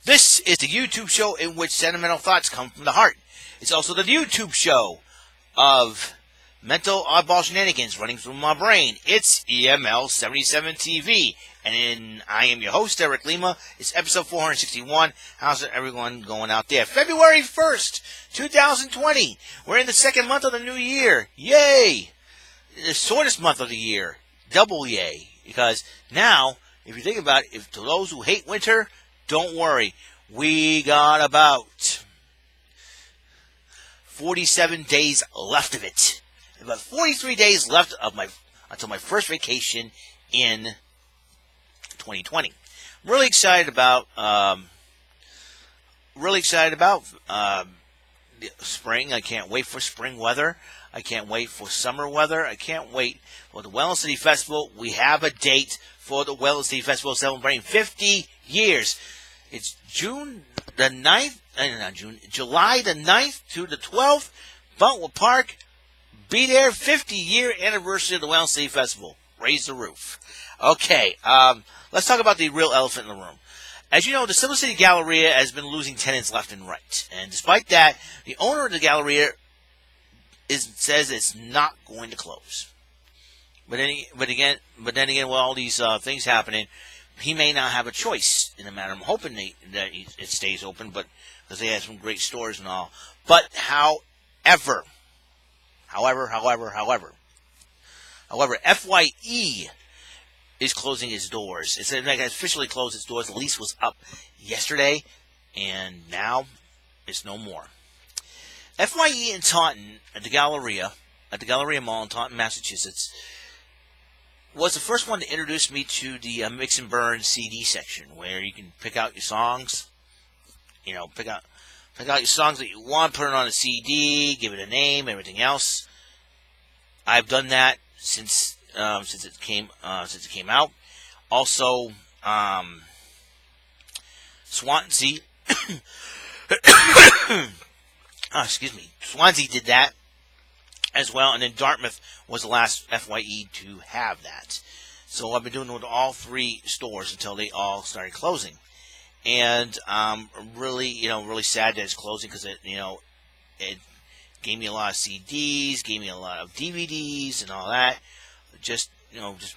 This is the YouTube show in which sentimental thoughts come from the heart. It's also the YouTube show of mental oddball shenanigans running through my brain. It's EML77 TV. And I am your host, Eric Lima. It's episode 461. How's it, everyone going out there? February 1st, 2020. We're in the second month of the new year. Yay! The shortest month of the year. Double yay. Because now, if you think about it, to those who hate winter, don't worry. We got about 47 days left of it. About 43 days left of until my first vacation in 2020. I'm really excited about spring. I can't wait for spring weather. I can't wait for summer weather. I can't wait for the WEML City Festival. We have a date for the WEML City Festival celebrating 50 years. It's July the 9th to the 12th. Buntwood Park. Be there. 50-year anniversary of the WEML City Festival. Raise the roof. Okay, let's talk about the real elephant in the room. As you know, the Silver City Galleria has been losing tenants left and right. And despite that, the owner of the Galleria says it's not going to close. But then again, with all these things happening, he may not have a choice in the matter. I'm hoping that it stays open, but because they have some great stores and all. But however, FYE is closing its doors. It's like it officially closed its doors. The lease was up yesterday, and now it's no more. FYE in Taunton at the Galleria Mall in Taunton, Massachusetts, was the first one to introduce me to the Mix and Burn CD section, where you can pick out your songs. You know, pick out your songs that you want, put it on a CD, give it a name, everything else. I've done that since it came out. Also, Swansea. Swansea did that as well, and then Dartmouth was the last FYE to have that. So I've been doing it with all three stores until they all started closing, and really sad that it's closing because it gave me a lot of CDs, gave me a lot of DVDs and all that. Just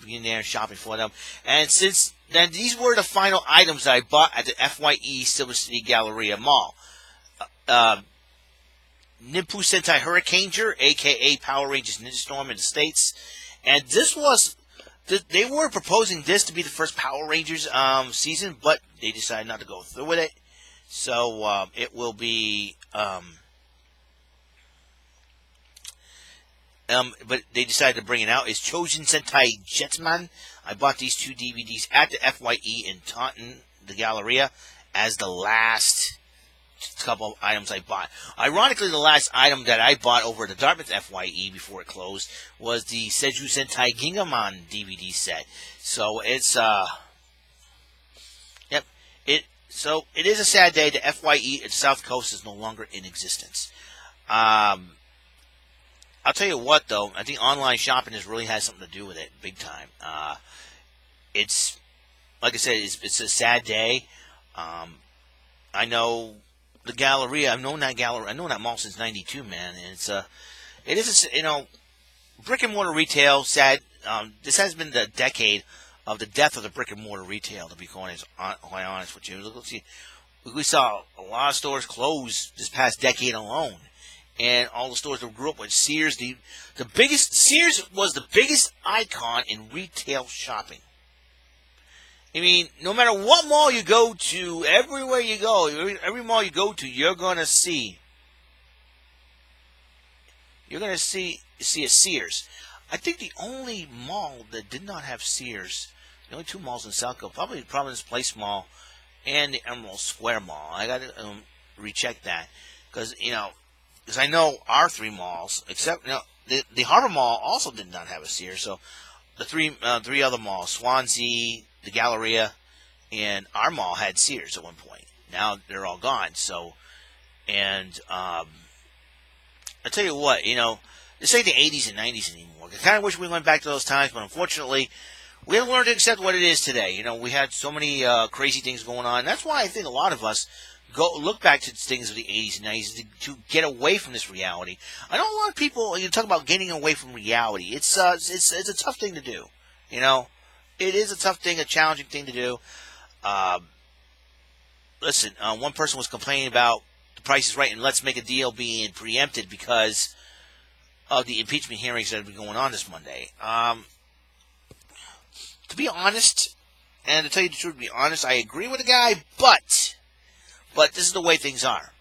being there and shopping for them. And since then, these were the final items that I bought at the FYE Silver City Galleria Mall. Nimpu Sentai Hurricaneger, a.k.a. Power Rangers Ninja Storm in the States. And they were proposing this to be the first Power Rangers season, but they decided not to go through with it. So it will be... but they decided to bring it out. It's Chosen Sentai Jetman. I bought these two DVDs at the FYE in Taunton, the Galleria, as the last couple of items I bought. Ironically, the last item that I bought over at the Dartmouth FYE before it closed was the Seiju Sentai Gingamon DVD set. So it's So it is a sad day. The FYE at South Coast is no longer in existence. I'll tell you what, though. I think online shopping really has something to do with it, big time. It's, like I said, it's a sad day. I know the Galleria. I've known that Galleria. I know that mall since '92, man. And it is, brick and mortar retail. Sad. This has been the decade of the death of the brick and mortar retail. To be quite honest with you, we saw a lot of stores close this past decade alone. And all the stores that grew up with Sears, Sears was the biggest icon in retail shopping. I mean, no matter what mall you go to, every mall you go to, you're gonna see a Sears. I think the only mall that did not have Sears, the only two malls in South Coast, probably Providence Place Mall and the Emerald Square Mall. I got to recheck that because I know our three malls, except the Harbor Mall also did not have a Sears. So the three other malls, Swansea, the Galleria, and our mall had Sears at one point. Now they're all gone. So, and I tell you what, this ain't the 80s and 90s anymore. I kind of wish we went back to those times, but unfortunately, we have to learn to accept what it is today. You know, we had so many crazy things going on. That's why I think a lot of us go look back to things of the 80s and 90s to get away from this reality. I know a lot of people, you talk about getting away from reality. It's a tough thing to do. You know, it is a tough thing, a challenging thing to do. Listen, one person was complaining about The Price is Right and Let's Make a Deal being preempted because of the impeachment hearings that have been going on this Monday. To be honest, and to tell you the truth, to be honest, I agree with the guy, but this is the way things are.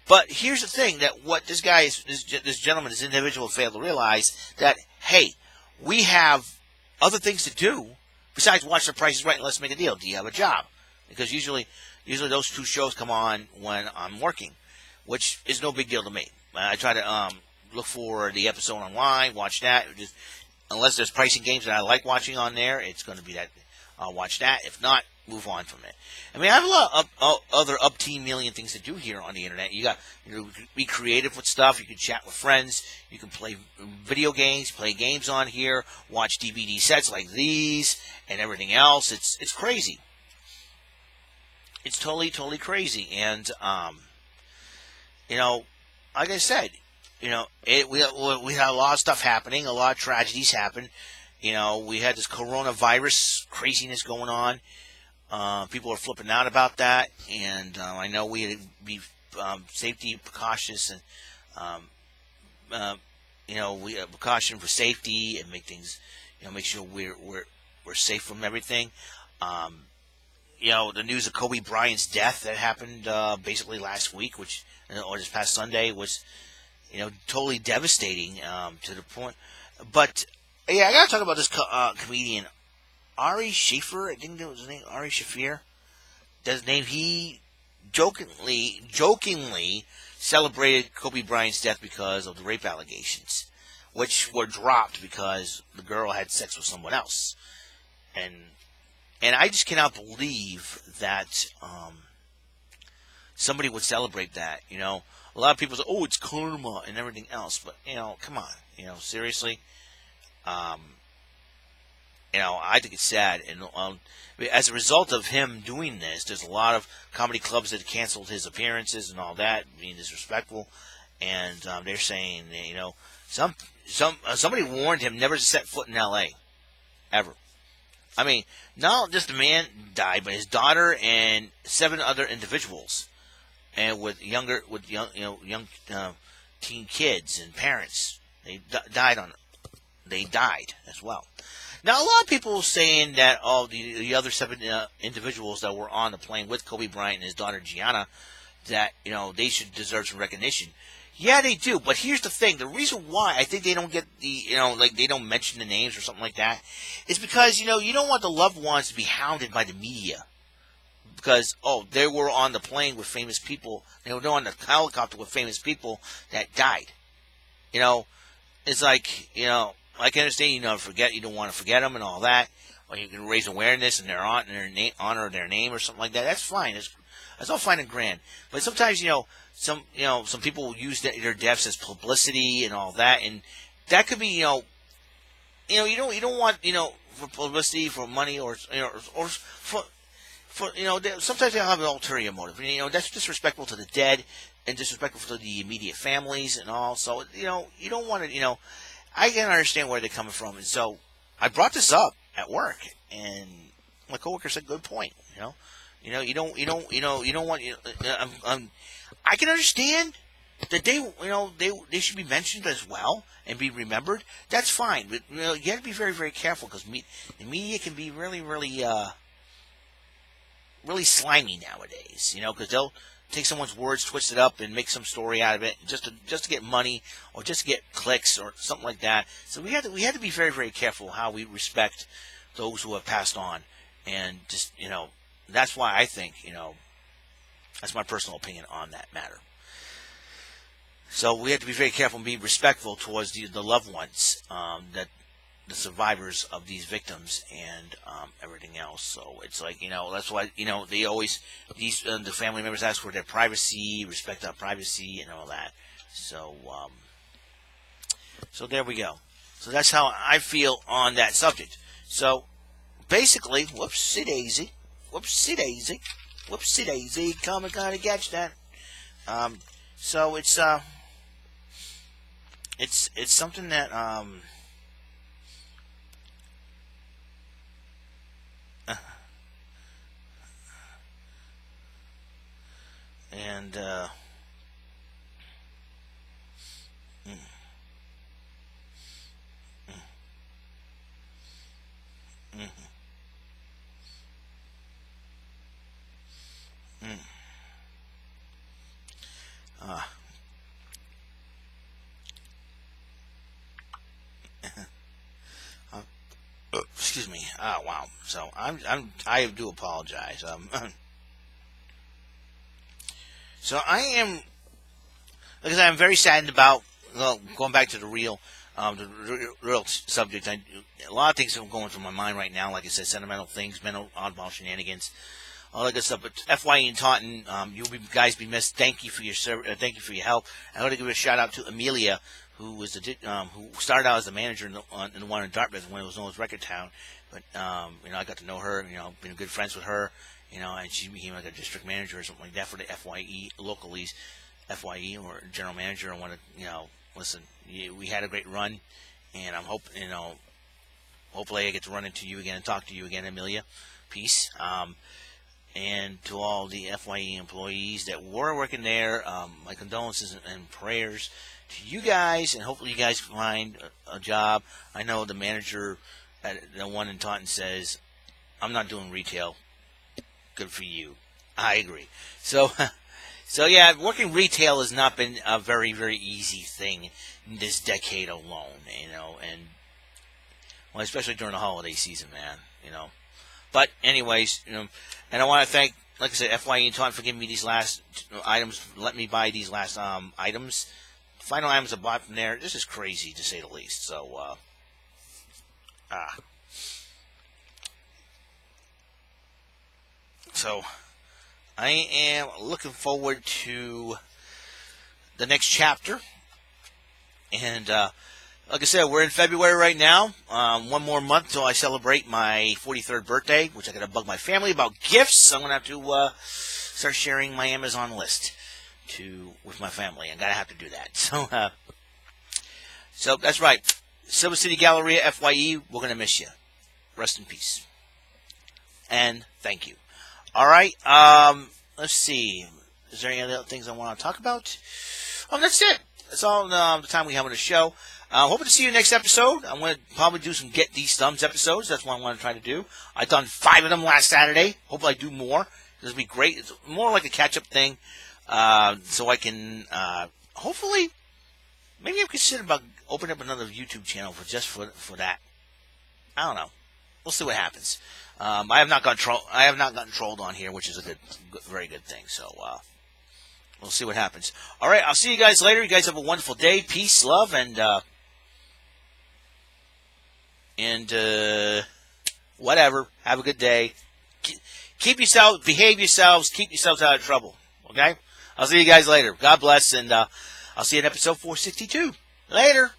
But here's the thing, that what this guy, this gentleman, this individual failed to realize, that, hey, we have other things to do besides watch The Price is Right and Let's Make a Deal. Do you have a job? Because usually those two shows come on when I'm working, which is no big deal to me. I try to look for the episode online, watch that. Just, unless there's pricing games that I like watching on there, it's going to be that I'll watch that. If not, move on from it. I mean, I have a lot of other up to million things to do here on the internet. You got, be creative with stuff. You can chat with friends. You can play video games, play games on here, watch DVD sets like these and everything else. It's crazy. It's totally crazy. And like I said, we had a lot of stuff happening, a lot of tragedies happen. We had this coronavirus craziness going on. People are flipping out about that, and I know we had to be safety precautious and we precaution for safety and make things, make sure we're safe from everything. The news of Kobe Bryant's death that happened basically last week, or this past Sunday, was totally devastating to the point. But yeah, I gotta talk about this comedian Ari Shaffir. I think that was his name, Ari Shaffir. That's his name. He jokingly celebrated Kobe Bryant's death because of the rape allegations, which were dropped because the girl had sex with someone else. And I just cannot believe that somebody would celebrate that. A lot of people say, "Oh, it's karma" and everything else, but come on, seriously. I think it's sad, and as a result of him doing this, there's a lot of comedy clubs that canceled his appearances and all that, being disrespectful, and they're saying, somebody warned him never to set foot in L.A. ever. I mean, not just the man died, but his daughter and 7 other individuals, and with young teen kids and parents, they died as well. Now, a lot of people saying that the other 7 individuals that were on the plane with Kobe Bryant and his daughter Gianna, that they should deserve some recognition. Yeah, they do. But here's the thing: the reason why I think they don't get they don't mention the names or something like that, is because you don't want the loved ones to be hounded by the media. Because they were on the plane with famous people, they were on the helicopter with famous people that died. It's like I can understand you don't want to forget them and all that, or you can raise awareness in honor of their name or something like that. That's fine. That's all fine and grand. But sometimes some people use their deaths as publicity and all that, and that could be you don't want for publicity, for money, or for sometimes they have an ulterior motive. That's disrespectful to the dead and disrespectful to the immediate families and all. So you don't want to. I can understand where they're coming from, and so I brought this up at work, and my coworker said, "Good point." You don't want. I can understand that they should be mentioned as well and be remembered. That's fine, but you have to be very, very careful, because the media can be really, really, really slimy nowadays. Because they'll take someone's words, twist it up, and make some story out of it just to get money or just to get clicks or something like that. So we had to be very, very careful how we respect those who have passed on, and just that's why I think that's my personal opinion on that matter. So we have to be very careful and be respectful towards the loved ones, that the survivors of these victims and everything else. So it's like that's why they always the family members ask for their privacy, respect our privacy, and all that. So so there we go. So that's how I feel on that subject. So basically, whoopsie daisy, whoopsie daisy, whoopsie daisy. Come and kind of catch that. So it's something that and mm, mm, mm, uh, excuse me. Oh wow. So I do apologize. So I am, like I said, I'm very saddened about, well, going back to the real subject. A lot of things are going through my mind right now. Like I said, sentimental things, mental oddball shenanigans, all that good stuff. But FYE in Taunton, guys be missed. Thank you for your thank you for your help. I want to give a shout out to Amelia, who was who started out as the manager in the one in Dartmouth when it was known as Record Town. But I got to know her. Been good friends with her. And she became like a district manager or something like that for the FYE locally. FYE or general manager. I want to, listen, we had a great run, and I'm hoping, hopefully I get to run into you again and talk to you again, Amelia. Peace. And to all the FYE employees that were working there, my condolences and prayers to you guys, and hopefully you guys find a job. I know the manager at the one in Taunton says, I'm not doing retail. Good for you. I agree. So yeah, working retail has not been a very, very easy thing in this decade alone, and well, especially during the holiday season, man, But anyways, and I want to thank, like I said, FYE and Taunton for giving me these last items, let me buy these last items. Final items I bought from there. This is crazy to say the least. So, So, I am looking forward to the next chapter. And, like I said, we're in February right now. One more month till I celebrate my 43rd birthday, which I got to bug my family about gifts. I'm going to have to start sharing my Amazon list with my family. I'm going to have to do that. So that's right. Silver City Galleria, FYE, we're going to miss you. Rest in peace. And thank you. All right. Let's see. Is there any other things I want to talk about? That's it. That's all the time we have on the show. Hoping to see you next episode. I'm going to probably do some Get These Thumbs episodes. That's what I want to try to do. I've done 5 of them last Saturday. Hope I do more. This will be great. It's more like a catch-up thing. So I can, hopefully, maybe I'm considering about opening up another YouTube channel for that. I don't know. We'll see what happens. I have not gotten trolled on here, which is a very good thing. So, we'll see what happens. All right, I'll see you guys later. You guys have a wonderful day. Peace, love, and whatever. Have a good day. Behave yourselves. Keep yourselves out of trouble. Okay? I'll see you guys later. God bless, and I'll see you in episode 462. Later.